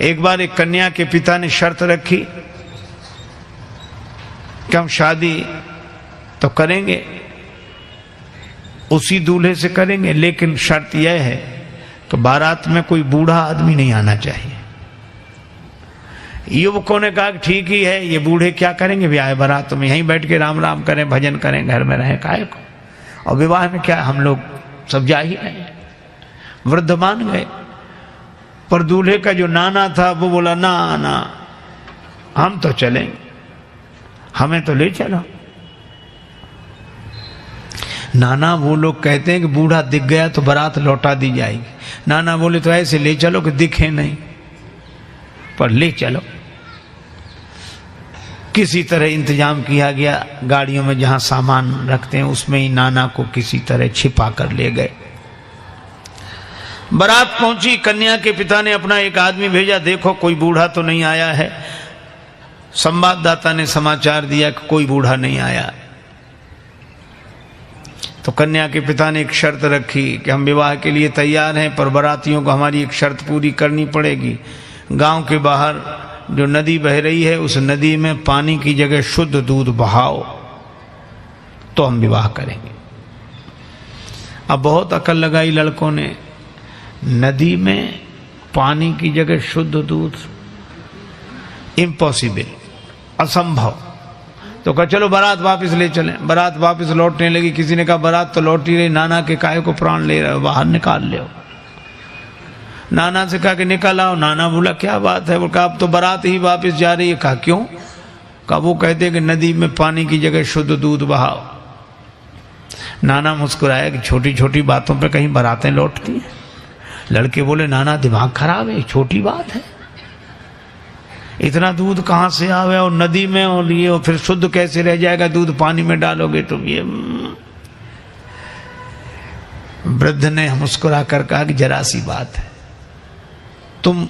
एक बार एक कन्या के पिता ने शर्त रखी कि हम शादी तो करेंगे, उसी दूल्हे से करेंगे, लेकिन शर्त यह है कि बारात में कोई बूढ़ा आदमी नहीं आना चाहिए। युवकों ने कहा ठीक ही है, ये बूढ़े क्या करेंगे ब्याह बारात में, यहीं बैठ के राम राम करें, भजन करें, घर में रहें, काहे को, और विवाह में क्या हम लोग सब जा ही रहे। वृद्ध मान गए, पर दूल्हे का जो नाना था वो बोला ना ना हम तो चलेंगे, हमें तो ले चलो। नाना वो लोग कहते हैं कि बूढ़ा दिख गया तो बारात लौटा दी जाएगी। नाना बोले तो ऐसे ले चलो कि दिखे नहीं, पर ले चलो। किसी तरह इंतजाम किया गया, गाड़ियों में जहां सामान रखते हैं उसमें ही नाना को किसी तरह छिपा कर ले गए। बारात पहुंची, कन्या के पिता ने अपना एक आदमी भेजा, देखो कोई बूढ़ा तो नहीं आया है। संवाददाता ने समाचार दिया कि कोई बूढ़ा नहीं आया। तो कन्या के पिता ने एक शर्त रखी कि हम विवाह के लिए तैयार हैं, पर बारातियों को हमारी एक शर्त पूरी करनी पड़ेगी। गांव के बाहर जो नदी बह रही है उस नदी में पानी की जगह शुद्ध दूध बहाओ तो हम विवाह करेंगे। अब बहुत अकल लगाई लड़कों ने, नदी में पानी की जगह शुद्ध दूध, इम्पॉसिबल, असंभव। तो कहा चलो बारात वापस ले चलें। बारात वापस लौटने लगी। किसी ने कहा बारात तो लौट ही रही, नाना के काहे को प्राण ले रहे हो, बाहर निकाल ले। नाना से कहा कि निकल आओ। नाना बोला क्या बात है, वो कहा अब तो बारात ही वापस जा रही है। कहा क्यों? कहा वो कहते हैं कि नदी में पानी की जगह शुद्ध दूध बहाओ। नाना मुस्कुराया कि छोटी छोटी बातों पे कहीं बारातें लौटती हैं। लड़के बोले नाना दिमाग खराब है, छोटी बात है, इतना दूध कहाँ से आवे और नदी में, और ये और फिर शुद्ध कैसे रह जाएगा, दूध पानी में डालोगे तो ये। वृद्ध ने मुस्कुरा कर कहा कि जरा सी बात है, तुम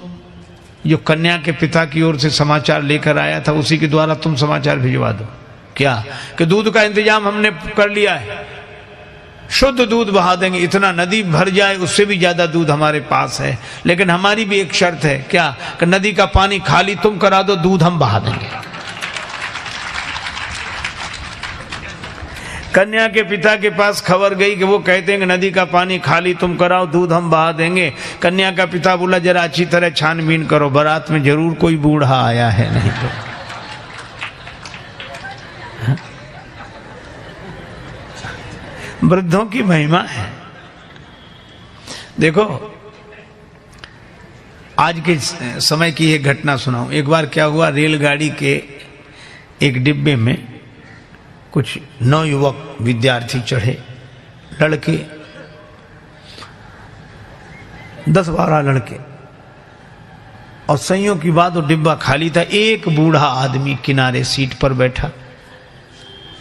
जो कन्या के पिता की ओर से समाचार लेकर आया था उसी के द्वारा तुम समाचार भिजवा दो। क्या? कि दूध का इंतजाम हमने कर लिया है, शुद्ध दूध बहा देंगे, इतना नदी भर जाए उससे भी ज्यादा दूध हमारे पास है, लेकिन हमारी भी एक शर्त है। क्या? कि नदी का पानी खाली तुम करा दो, दूध हम बहा देंगे। कन्या के पिता के पास खबर गई कि वो कहते हैं कि नदी का पानी खाली तुम कराओ, दूध हम बहा देंगे। कन्या का पिता बोला जरा अच्छी तरह छानबीन करो, बारात में जरूर कोई बूढ़ा आया है, नहीं तो। वृद्धों की महिमा है। देखो आज के समय की एक घटना सुनाऊं। एक बार क्या हुआ, रेलगाड़ी के एक डिब्बे में कुछ नवयुवक विद्यार्थी चढ़े, लड़के 10-12 लड़के, और संयोग की बात वो डिब्बा खाली था। एक बूढ़ा आदमी किनारे सीट पर बैठा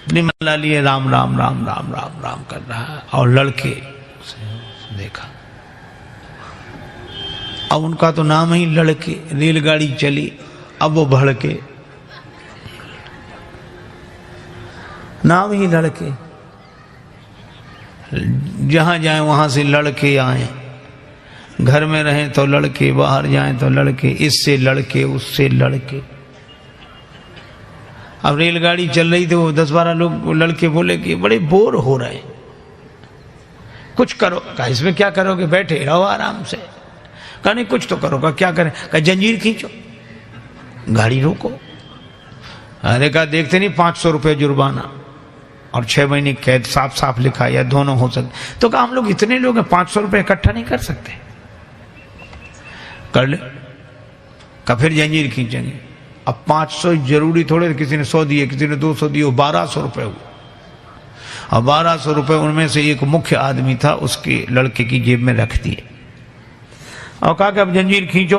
अपनी माला लिए राम राम राम राम राम राम कर रहा है, और लड़के देखा। अब उनका तो नाम ही लड़के, रेलगाड़ी चली, अब वो भड़के, नाम ही लड़के, जहां जाए वहां से लड़के आए, घर में रहें तो लड़के, बाहर जाएं तो लड़के, इससे लड़के उससे लड़के। अब रेलगाड़ी चल रही थी, वो 10-12 लोग लड़के बोले कि बड़े बोर हो रहे हैं, कुछ करो। कहा इसमें क्या करोगे, बैठे रहो आराम से। कहा नहीं कुछ तो करो। कहा क्या करें? कहा जंजीर खींचो, गाड़ी रोको। अरे कहा देखते नहीं 500 रुपये जुर्माना और 6 महीने कैद, साफ साफ लिखा, या दोनों हो सकते। तो कहा हम लोग इतने लोग हैं, 500 रुपये इकट्ठा नहीं कर सकते। कर ले। कहा फिर जंजीर खींचेंगे। अब 500 जरूरी थोड़े, किसी ने 100 दिए, किसी ने 200 दिए, 1200 रुपये हुए। और 1200 रुपये उनमें से एक मुख्य आदमी था, उसके लड़के की जेब में रख दिए और कहा कि अब जंजीर खींचो।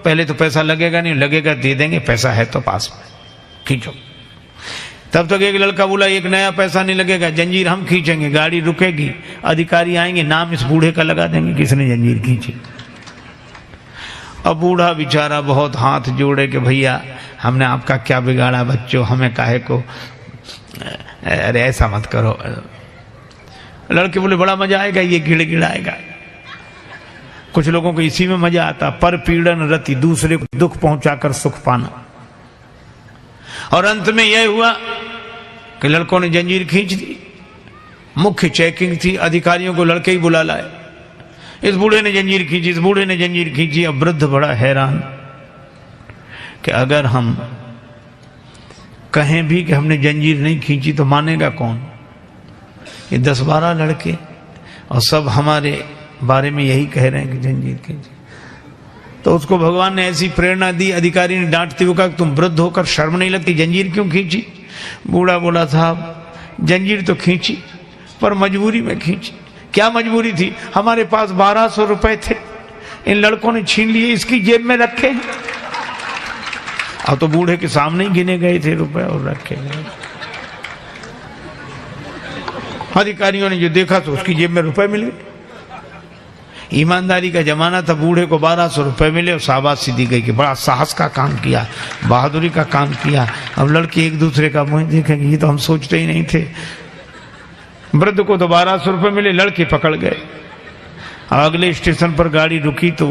पहले तो पैसा लगेगा नहीं, लगेगा दे देंगे, पैसा है तो पास में, खींचो। तब तक एक लड़का बोला एक नया पैसा नहीं लगेगा, जंजीर हम खींचेंगे, गाड़ी रुकेगी, अधिकारी आएंगे, नाम इस बूढ़े का लगा देंगे किसने जंजीर खींची। अब बूढ़ा बेचारा बहुत हाथ जोड़े कि भैया हमने आपका क्या बिगाड़ा बच्चों, हमें काहे को, अरे ऐसा मत करो। लड़के बोले बड़ा मजा आएगा, ये गिड़गिड़ाएगा। कुछ लोगों को इसी में मजा आता, पर पीड़न रति, दूसरे को दुख पहुंचाकर सुख पाना। और अंत में यह हुआ कि लड़कों ने जंजीर खींच दी। मुख्य चेकिंग थी, अधिकारियों को लड़के ही बुला लाए। इस बूढ़े ने जंजीर खींची, इस बूढ़े ने जंजीर खींची। अब वृद्ध बड़ा हैरान कि अगर हम कहें भी कि हमने जंजीर नहीं खींची तो मानेगा कौन? ये 10-12 लड़के और सब हमारे बारे में यही कह रहे हैं कि जंजीर खींची। तो उसको भगवान ने ऐसी प्रेरणा दी। अधिकारी ने डांटते हुए कहा, तुम वृद्ध होकर शर्म नहीं लगती, जंजीर क्यों खींची? बूढ़ा बोला, साहब जंजीर तो खींची पर मजबूरी में खींची। क्या मजबूरी थी? हमारे पास 1200 रुपए थे, इन लड़कों ने छीन लिए, इसकी जेब में रखे। अब तो बूढ़े के सामने ही गिने गए थे रुपए और रखे गए। अधिकारियों ने जो देखा तो उसकी जेब में रुपए मिल गए। ईमानदारी का जमाना था, बूढ़े को 1200 रुपए मिले और शाबाशी दी गई कि बड़ा साहस का काम किया, बहादुरी का काम किया। अब लड़के एक दूसरे का मुंह देखेंगे, ये तो हम सोचते ही नहीं थे। वृद्ध को तो 1200 रुपए मिले, लड़के पकड़ गए। अगले स्टेशन पर गाड़ी रुकी तो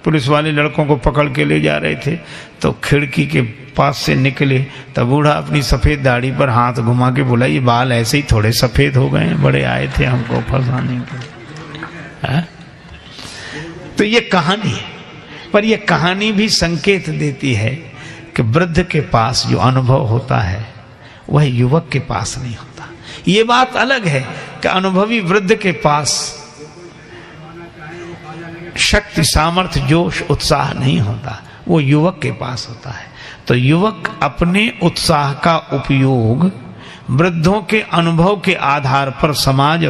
पुलिस वाले लड़कों को पकड़ के ले जा रहे थे। तो खिड़की के पास से निकले तो बूढ़ा अपनी सफेद दाढ़ी पर हाथ घुमा के बोला, ये बाल ऐसे ही थोड़े सफेद हो गए, बड़े आए थे हमको फंसाने के। तो ये कहानी है, पर ये कहानी भी संकेत देती है कि वृद्ध के पास जो अनुभव होता है वह युवक के पास नहीं होता। ये बात अलग है कि अनुभवी वृद्ध के पास शक्ति, सामर्थ्य, जोश, उत्साह नहीं होता, वो युवक के पास होता है। तो युवक अपने उत्साह का उपयोग वृद्धों के अनुभव के आधार पर समाज